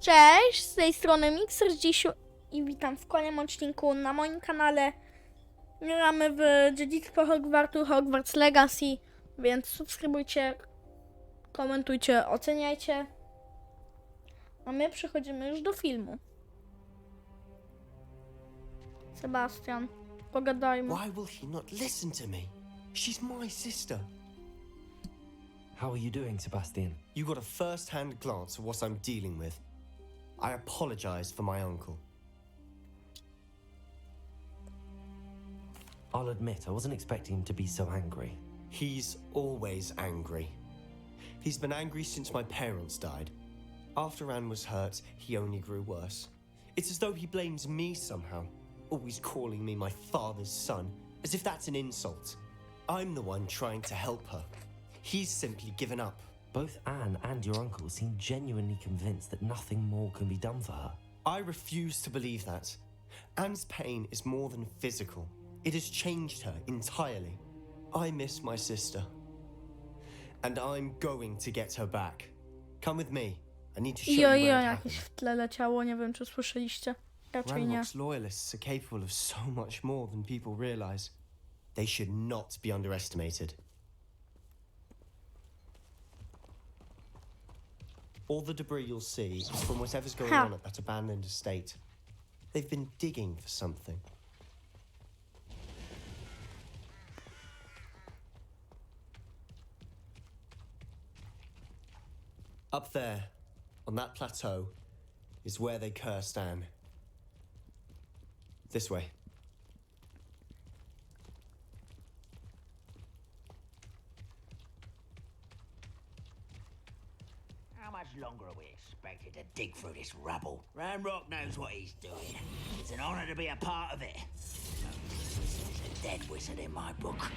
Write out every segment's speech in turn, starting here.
Cześć, z tej strony Mixer dziś i witam w kolejnym odcinku na moim kanale. Gramy w Dziedzictwo Hogwartu, Hogwarts Legacy, więc subskrybujcie, komentujcie, oceniajcie. A my przechodzimy już do filmu. Sebastian, pogadajmy. Why will he not listen to me? She's my sister. How are you doing, Sebastian? You got a first-hand glance at what I'm dealing with. I apologize for my uncle. I'll admit, I wasn't expecting him to be so angry. He's always angry. He's been angry since my parents died. After Anne was hurt, he only grew worse. It's as though he blames me somehow, always calling me my father's son, as if that's an insult. I'm the one trying to help her. He's simply given up. Both Anne and your uncle seem genuinely convinced that nothing more can be done for her. I refuse to believe that. Anne's pain is more than physical. It has changed her entirely. I miss my sister. And I'm going to get her back. Come with me. I need to show you where it Jakieś happened. w tle leciało, nie wiem czy słyszeliście. Raczej nie. Ranrock's loyalists are capable of so much more than people realize. They should not be underestimated. All the debris you'll see is from whatever's going on at that abandoned estate. They've been digging for something. Up there, on that plateau, is where they cursed Anne. This way. How much longer are we expected to dig through this rubble? Ranrock knows what he's doing. It's an honor to be a part of it. He's a dead wizard in my book.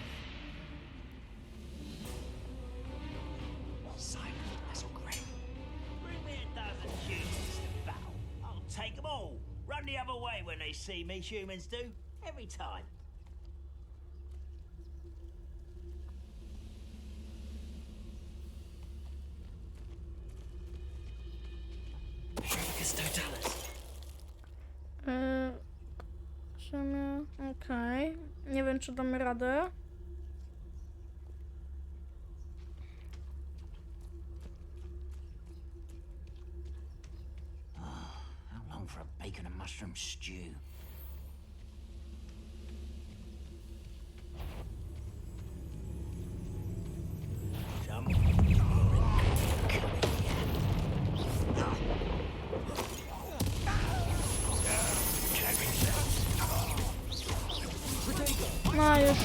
Simon, that's all great. Bring me a dozen humans to battle. I'll take them all. Run the other way when they see me, humans do. Every time. Okej. Nie wiem czy damy radę. How long for a bacon and mushroom stew? No już.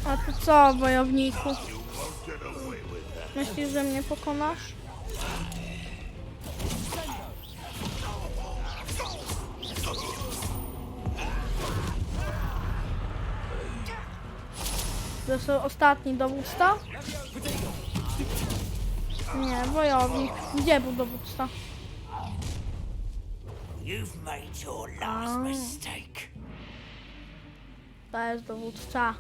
A ty co, wojowniku? Myślisz, że mnie pokonasz? To jest ostatni dowódca? Nie, wojownik. Gdzie był dowódca? You've made your last mistake. To jest dowódca.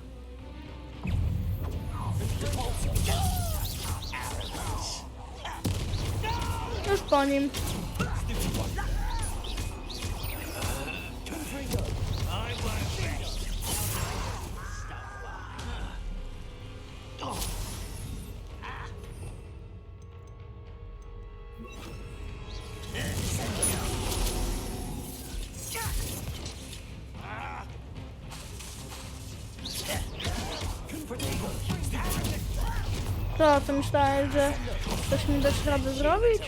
Już po nim. Co, ty myślałeś, że coś mi dasz radę zrobić?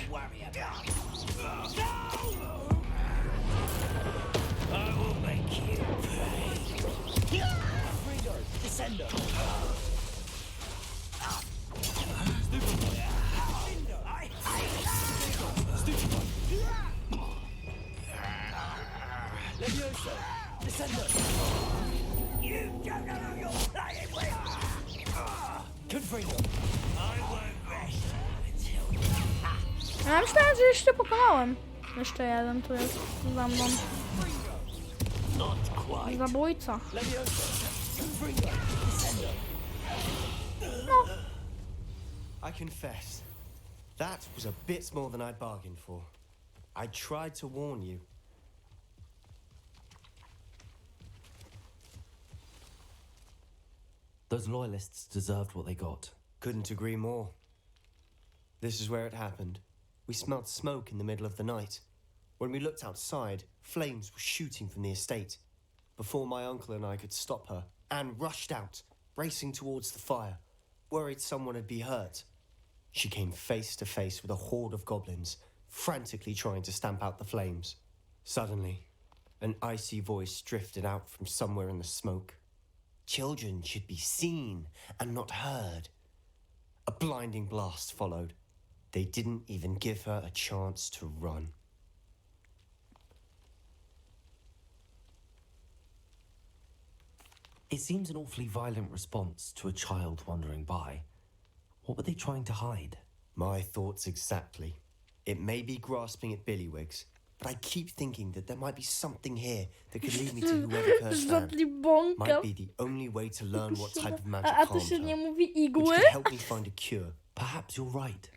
Ja myślałem, że jeszcze pokonałem. Jeszcze jeden tu jest za mną. Zabójca. I confess, that was a bit more than I bargained for. I tried to warn you. Those loyalists deserved what they got. Couldn't agree more. This is where it happened. We smelled smoke in the middle of the night. When we looked outside, flames were shooting from the estate. Before my uncle and I could stop her, Anne rushed out, racing towards the fire, worried someone would be hurt. She came face to face with a horde of goblins, frantically trying to stamp out the flames. Suddenly, an icy voice drifted out from somewhere in the smoke. Children should be seen and not heard. A blinding blast followed. They didn't even give her a chance to run. It seems an awfully violent response to a child wandering by. What were they trying to hide? My thoughts exactly. It may be grasping at Billywigs, but I keep thinking that there might be something here that could lead me to whoever cursed Anne. Żadli bąka. Might be the only way to learn what type of magic A to harmed się nie her, mówi which igły? could help me find a cure. Perhaps you're right.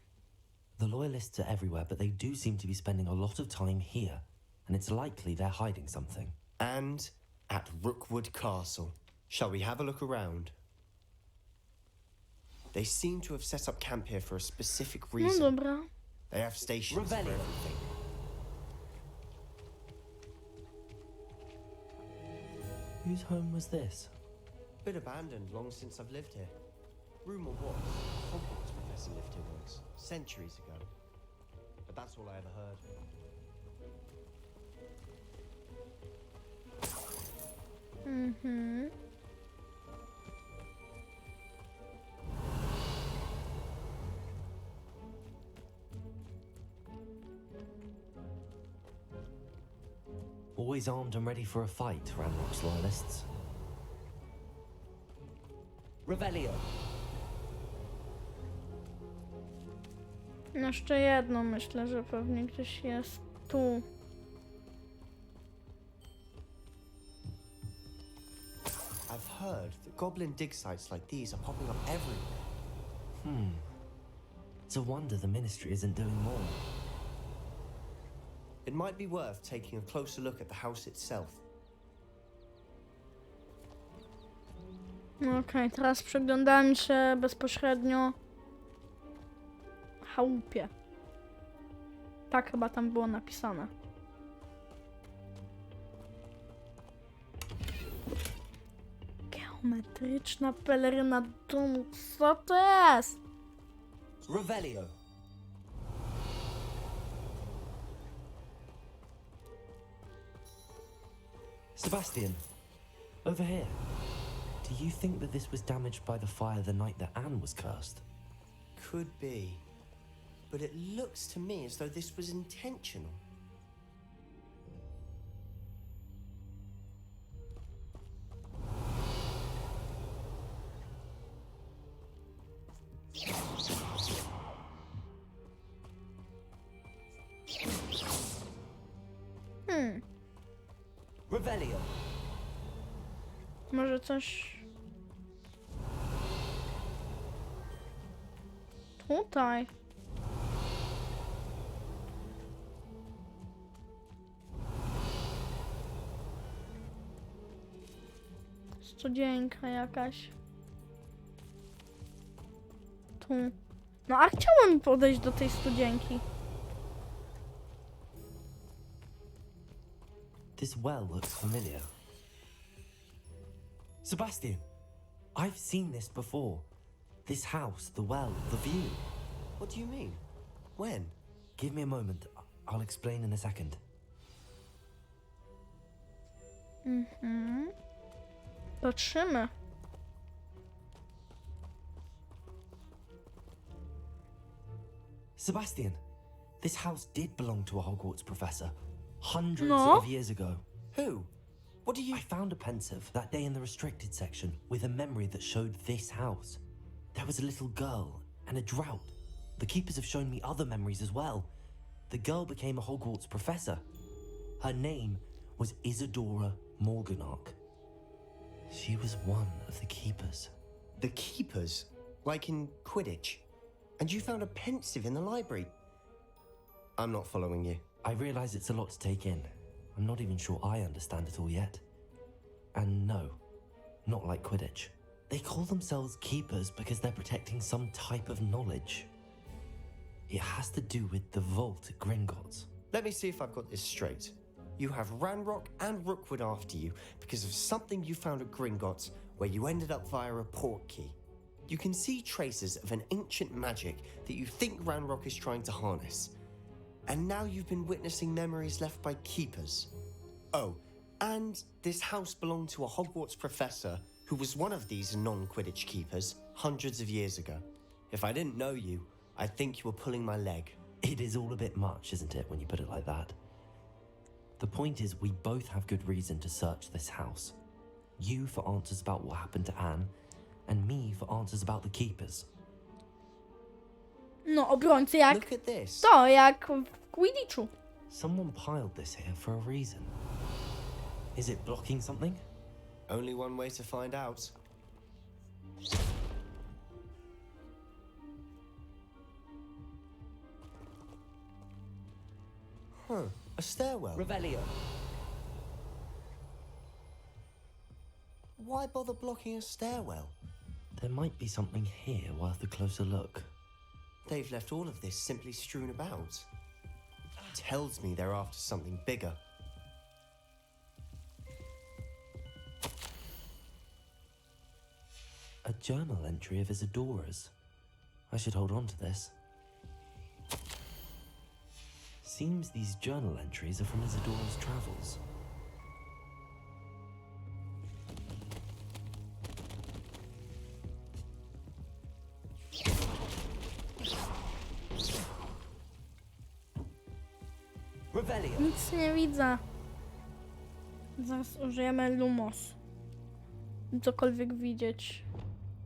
The loyalists are everywhere, but they do seem to be spending a lot of time here, and it's likely they're hiding something. And at Rookwood Castle. Shall we have a look around? They seem to have set up camp here for a specific No reason. dobra. They have stations for Revelio. everything. Whose home was this? Been abandoned long since I've lived here. Rumour was Hogwarts professor lived here once, centuries ago. But that's all I ever heard. Mhm. Always armed and ready for a fight, Ranrock's loyalists. Revelio. Jeszcze jedno myślę, że pewnie gdzieś jest tu. I've heard that goblin dig sites like these are popping up everywhere. It's a wonder the ministry isn't doing more. It might be worth taking a closer look at the house itself. Okej, teraz przyglądamy się bezpośrednio chałupie. Tak chyba tam było napisane. Geometryczna peleryna domu. Co to jest? Revelio. Sebastian, over here. Do you think that this was damaged by the fire the night that Anne was cursed? Could be. But it looks to me as though this was intentional. Revelio. Może coś... Tutaj. Studzienka jakaś. Tu. No a chciałem podejść do tej studzienki. This well looks familiar. Sebastian, I've seen this before. This house, the well, the view. What do you mean? When? Give me a moment. I'll explain in a second. Patrzymy. Sebastian, this house did belong to a Hogwarts professor. Hundreds No. of years ago. Who? What do you... I found a pensive that day in the restricted section with a memory that showed this house. There was a little girl and a drought. The keepers have shown me other memories as well. the girl became a Hogwarts professor. Her name was Isadora Morganach. She was one of the keepers. The keepers? Like in Quidditch? And you found a pensive in the library? I'm not following you. I realize it's a lot to take in. I'm not even sure I understand it all yet. And no, not like Quidditch. They call themselves keepers because they're protecting some type of knowledge. It has to do with the vault at Gringotts. Let me see if I've got this straight. You have Ranrock and Rookwood after you because of something you found at Gringotts where you ended up via a port key. You can see traces of an ancient magic that you think Ranrock is trying to harness. And now you've been witnessing memories left by keepers. Oh, and this house belonged to a Hogwarts professor who was one of these non-Quidditch keepers hundreds of years ago. If I didn't know you, I'd think you were pulling my leg. It is all a bit much, isn't it, when you put it like that? The point is, we both have good reason to search this house. You for answers about what happened to Anne, and me for answers about the keepers. No, obrońcy jak Look at this. to, jak w Quidditchu. Someone piled this here for a reason. Is it blocking something? Only one way to find out. Huh, a stairwell. Revelio. Why bother blocking a stairwell? There might be something here worth a closer look. They've left all of this simply strewn about. Tells me they're after something bigger. A journal entry of Isadora's. I should hold on to this. Seems these journal entries are from Isadora's travels. Revelio. Nic nie widzę. Zaraz użyjemy Lumos. Cokolwiek widzieć.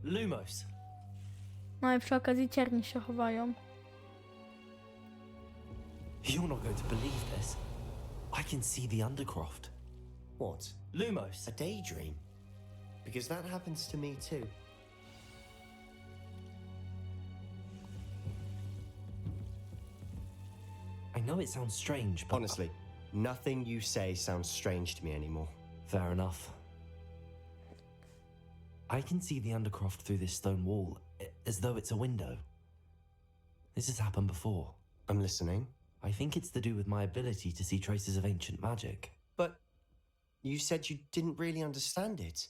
Lumos! No i przy okazji cierni się chowają. You're not going to believe this. I can see the Undercroft. What? Lumos! A daydream? Because that happens to me too. I know it sounds strange, but... Honestly, nothing you say sounds strange to me anymore. Fair enough. I can see the Undercroft through this stone wall, as though it's a window. This has happened before. I'm listening. I think it's to do with my ability to see traces of ancient magic. But you said you didn't really understand it,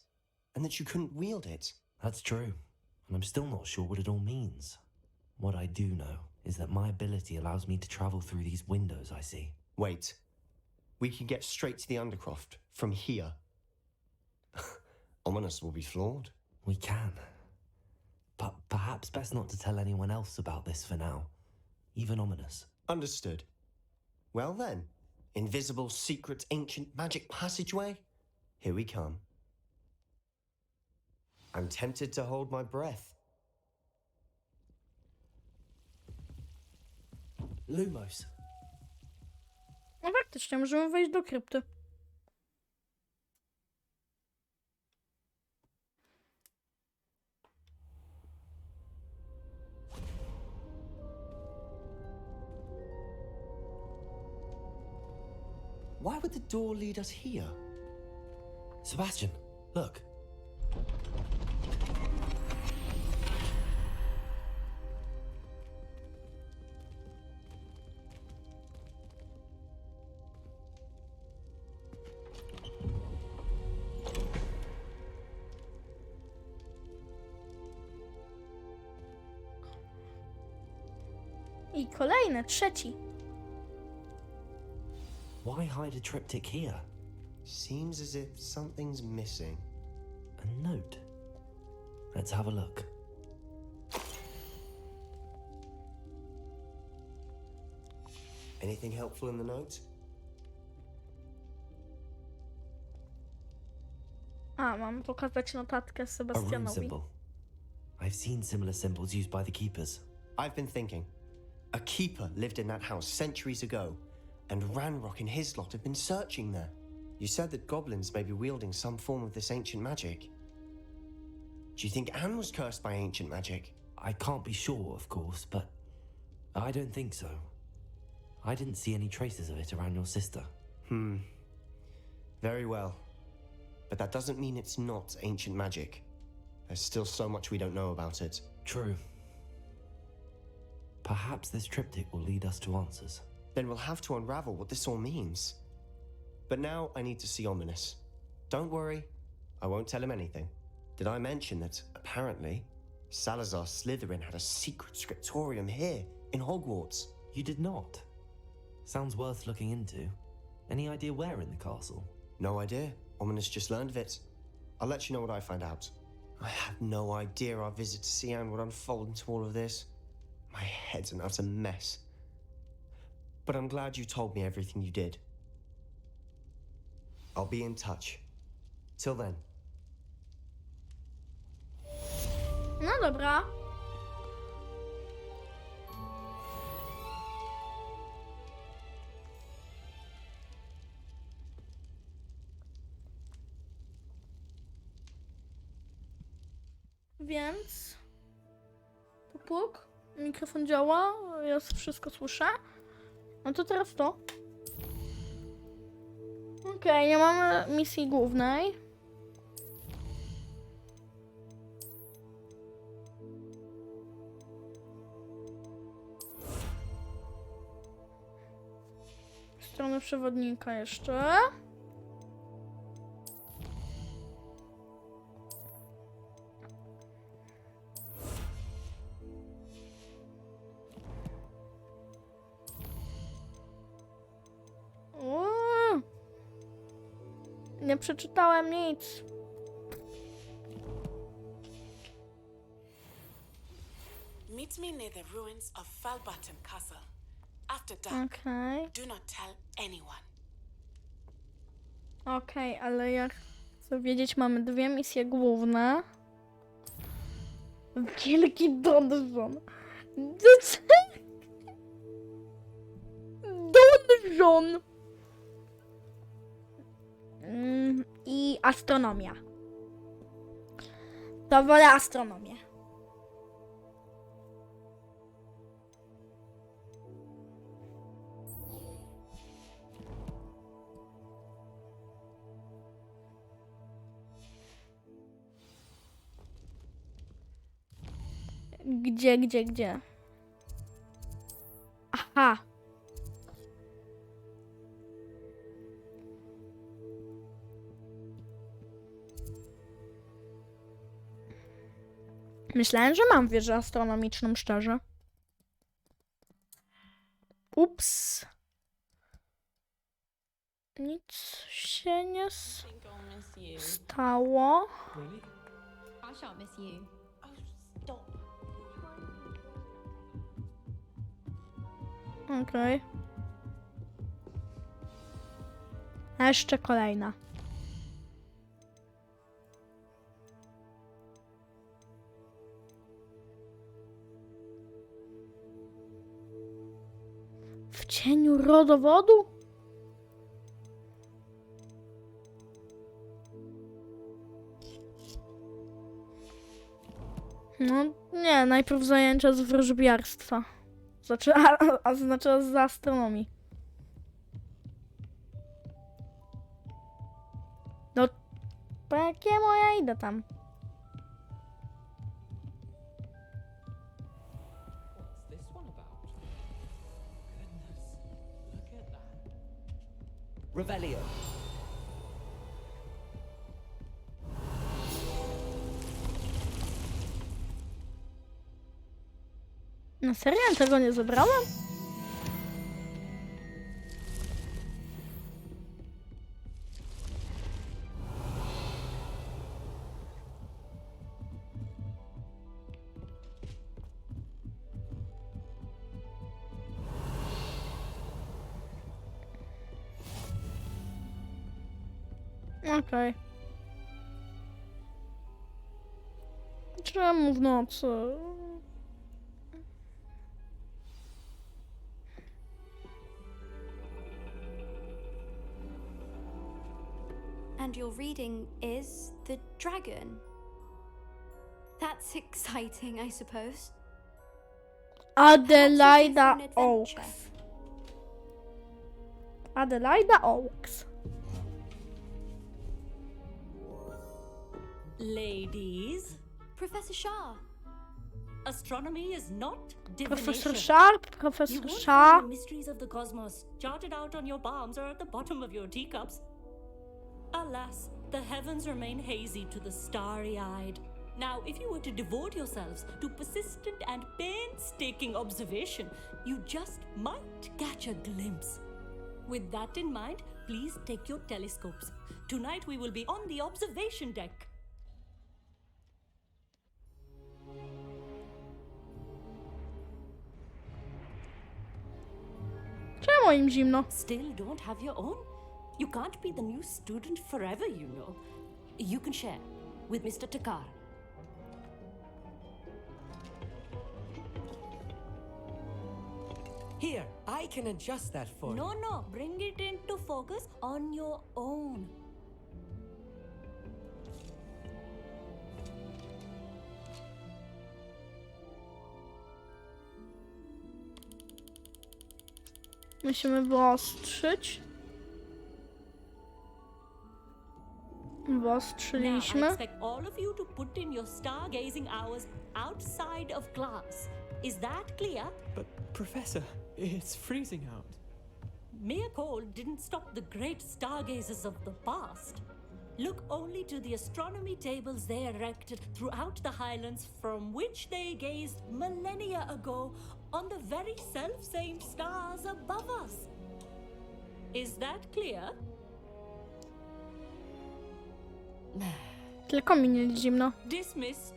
and that you couldn't wield it. That's true, and I'm still not sure what it all means. What I do know is that my ability allows me to travel through these windows I see. Wait. We can get straight to the Undercroft from here. Ominous will be flawed. We can. But perhaps best not to tell anyone else about this for now. Even Ominous. Understood. Well then, invisible, secret, ancient magic passageway? Here we come. I'm tempted to hold my breath. Lumos! No faktycznie, możemy wejść do krypty. Why would the door lead us here? Sebastian, look. I kolejny, trzeci. Why hide a triptych here? Seems as if something's missing. A note. Let's have a look. Anything helpful in the note? A, mam pokazać notatkę A rune Sebastianowi. symbol. I've seen similar symbols used by the keepers. I've been thinking. A keeper lived in that house centuries ago, and Ranrock and his lot have been searching there. You said that goblins may be wielding some form of this ancient magic. Do you think Anne was cursed by ancient magic? I can't be sure, of course, but I don't think so. I didn't see any traces of it around your sister. Very well. But that doesn't mean it's not ancient magic. There's still so much we don't know about it. True. Perhaps this triptych will lead us to answers. Then we'll have to unravel what this all means. But now I need to see Ominous. Don't worry, I won't tell him anything. Did I mention that, apparently, Salazar Slytherin had a secret scriptorium here, in Hogwarts? You did not. Sounds worth looking into. Any idea where in the castle? No idea. Ominous just learned of it. I'll let you know what I find out. I had no idea our visit to Sian would unfold into all of this. My head's an utter mess. But I'm glad you told me everything you did. I'll be in touch. Till then. No dobra. Więc... Puk, mikrofon działa, ja wszystko słyszę. No to teraz to. Okej, nie mamy misji głównej. Strony przewodnika jeszcze. Nie przeczytałem nic. Meet me near the ruins of Falbatten Castle. After dark, Okej. do not tell anyone. Okej, ale jak chcę wiedzieć, mamy dwie misje główne. Wielki donjon. Donjon! I astronomia. To wolę astronomię. Gdzie? Aha. Myślałem, że mam wieżę astronomiczną, szczerze. Ups. Nic się nie Think I'll miss you. stało. I shan't miss you. Oh, stop. Okej. A jeszcze kolejna. W cieniu rodowodu? No nie, najpierw zajęcia z wróżbiarstwa. Znaczy, znaczy z astronomii. No, po jakiemu ja idę tam? What's this one about? Goodness, look at that. Revelio. Na serio? Ja tego nie zebrałem? Okej. Czemu w nocy? And your reading is the dragon. That's exciting, I suppose. Adelaida Perhaps you're due for an adventure. Oaks. Adelaida Oaks. Ladies, Professor Shah. astronomy is not Professor divination. Sharp, You Professor won't Shah. find the mysteries of the cosmos charted out on your palms or at the bottom of your teacups. Alas, the heavens remain hazy to the starry-eyed. Now, if you were to devote yourselves to persistent and painstaking observation, you just might catch a glimpse. With that in mind, please take your telescopes. Tonight we will be on the observation deck. Czemu im zimno? Still don't have your own? You can't be the new student forever, you know. You can share with Mr. Takar. Here, I can adjust that for you. No, bring it into focus on your own. Musimy wyostrzyć. Now, I Wyostrzyliśmy. expect all of you to put in your stargazing hours outside of class. Is that clear? But, Professor, it's freezing out. Mere cold didn't stop the great stargazers of the past. Look only to the astronomy tables they erected throughout the highlands from which they gazed millennia ago on the very self-same stars above us. Is that clear? Tylko mi nie zimno. Dismissed.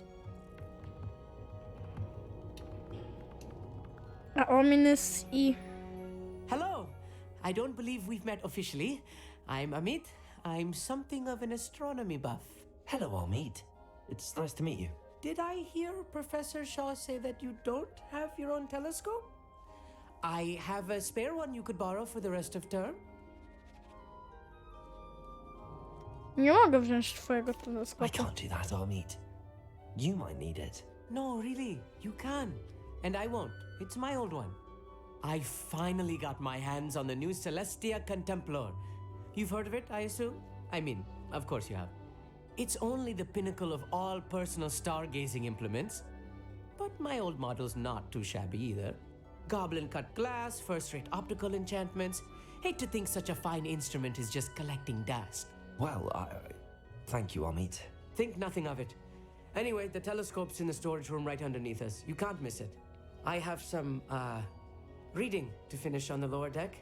A ominous i... Hello! I don't believe we've met officially. I'm Amit. I'm something of an astronomy buff. Hello, Amit. It's nice to meet you. Did I hear Professor Shaw say that you don't have your own telescope? I have a spare one you could borrow for the rest of term. Nie mogę wziąć twojego I teleskopu. can't do that, Amit. You might need it. No, really, you can. And I won't. It's my old one. I finally got my hands on the new Celestia Contemplar. You've heard of it, I assume? I mean, of course you have. It's only the pinnacle of all personal stargazing implements. But my old model's not too shabby either. Goblin cut glass, first-rate optical enchantments. Hate to think such a fine instrument is just collecting dust. Well, thank you, Amit. Think nothing of it. Anyway, the telescope's in the storage room right underneath us. You can't miss it. I have some, reading to finish on the lower deck.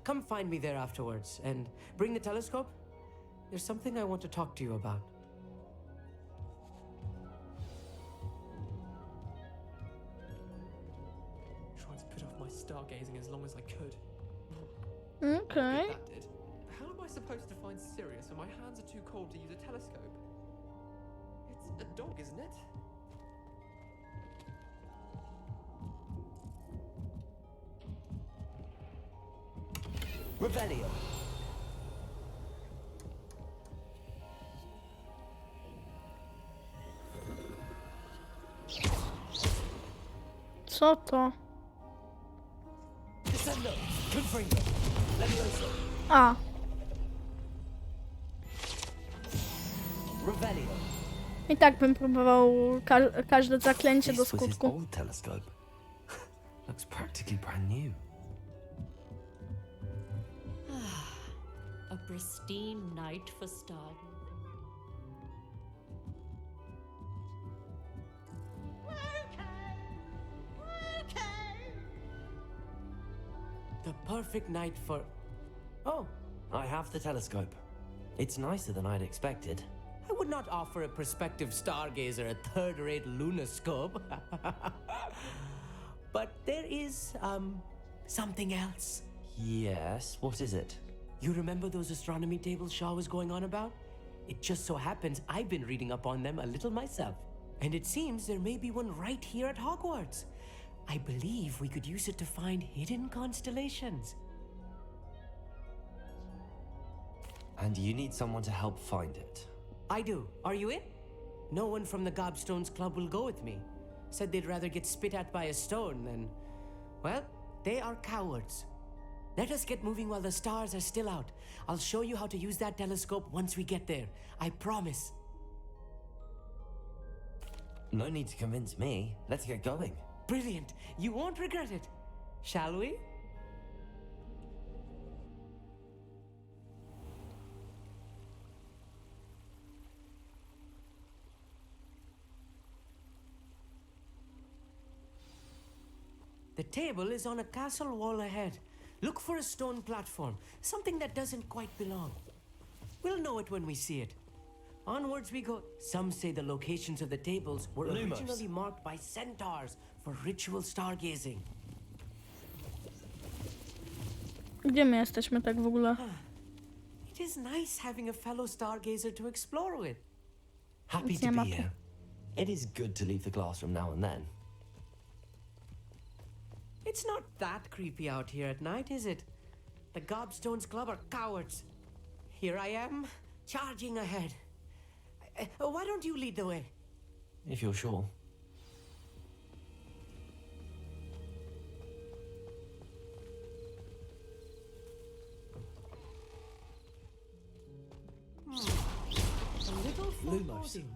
Come find me there afterwards, and bring the telescope. There's something I want to talk to you about. Tried to put off my stargazing as long as I could. Okej. That did. How am I supposed to find Sirius when my hands are too cold to use a telescope? It's a dog, isn't it? Rebellion. Co to? Descendo! Confringo! Levioso! A, Revelio! i tak bym próbował każde zaklęcie do This was his skutku. old telescope. Looks practically brand new. A pristine night for stars. The perfect night for... Oh, I have the telescope. It's nicer than I'd expected. I would not offer a prospective stargazer a third-rate lunoscope. But there is, something else. Yes, what is it? You remember those astronomy tables Shaw was going on about? It just so happens I've been reading up on them a little myself. And it seems there may be one right here at Hogwarts. I believe we could use it to find hidden constellations. And you need someone to help find it. I do. Are you in? No one from the Gobstones Club will go with me. Said they'd rather get spit at by a stone than... Well, they are cowards. Let us get moving while the stars are still out. I'll show you how to use that telescope once we get there. I promise. No need to convince me. Let's get going. Brilliant. You won't regret it. Shall we? The table is on a castle wall ahead. Look for a stone platform, something that doesn't quite belong. We'll know it when we see it. Onwards we go. Some say the locations of the tables were Lumos. originally marked by centaurs for ritual stargazing. Gdzie my jesteśmy tak w ogóle? It is nice having a fellow stargazer to explore with. Happy Nic to nie be ma tu. here. It is good to leave the classroom now and then. It's not that creepy out here at night, is it? The Gobstones Club are cowards. Here I am, charging ahead. Why don't you lead the way? If you're sure. A little Lumos. foreboding.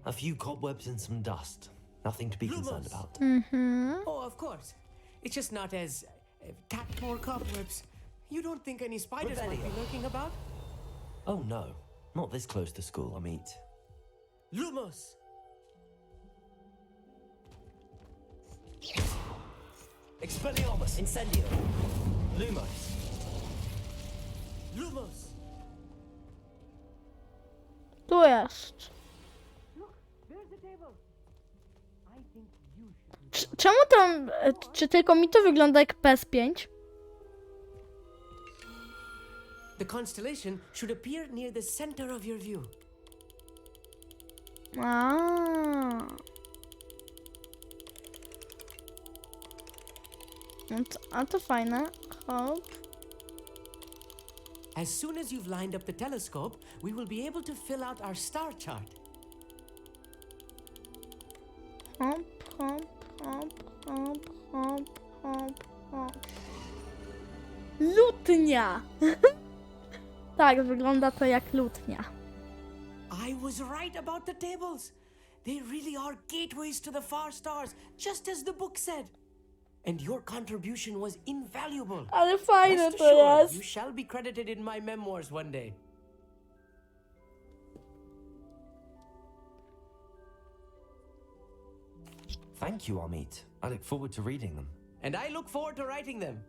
A few cobwebs and some dust. Nothing to be concerned Lumos. about. Oh, of course. It's just not as cat-more cobwebs. You don't think any spiders might be lurking about? Oh no, not this close to school, I meet. Lumos! Expelliarmus! Incendio! Lumos. Lumos! Tu jest. Look, there's the table. I think you should be... Czemu tam... Czy tylko mi to wygląda jak PS5? The constellation should appear near the center of your view. A to fajne. Hop. As soon as you've lined up the telescope, we will be able to fill out our star chart. Hop, hop, hop, hop, hop, hop, hop. Lutnia! Tak, wygląda to jak lutnia. I was right about the tables. They really are gateways to the far stars, just as the book said. And your contribution was invaluable. Ale fajne Rest to assured, jest. you shall be credited in my memoirs one day. Thank you, Amit. I look forward to reading them. And I look forward to writing them.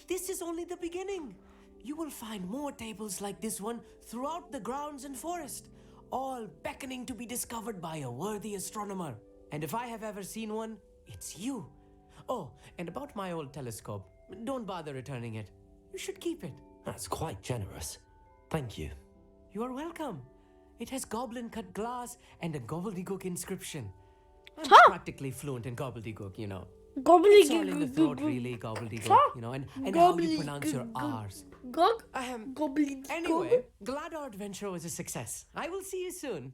This is only the beginning. You will find more tables like this one throughout the grounds and forest, all beckoning to be discovered by a worthy astronomer. And if I have ever seen one, it's you. Oh, and about my old telescope, don't bother returning it. You should keep it. That's quite generous. Thank you. You are welcome. It has goblin-cut glass and a gobbledygook inscription. I'm practically fluent in gobbledygook, you know. It's all in the throat, really, gobbledygook, you know, and how you pronounce your R's. Anyway, glad our adventure was a success. I will see you soon.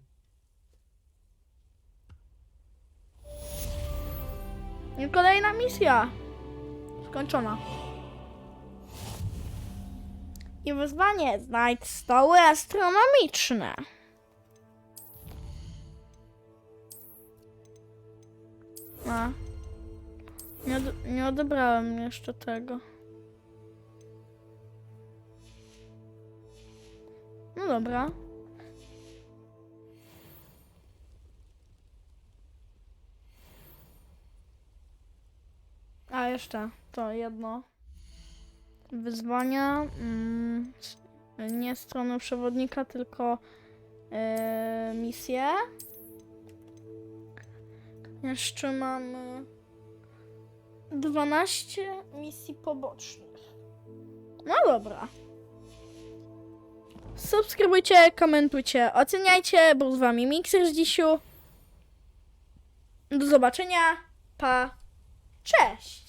I kolejna misja. Skończona. I wyzwanie: znajdź stoły astronomiczne. Nie odebrałem jeszcze tego. No dobra. A jeszcze to jedno. Wyzwania. Nie strony przewodnika, tylko misje. Jeszcze mamy 12 misji pobocznych. No dobra. Subskrybujcie, komentujcie, oceniajcie. Był z wami Mikser z dzisiu. Do zobaczenia. Pa. Cześć.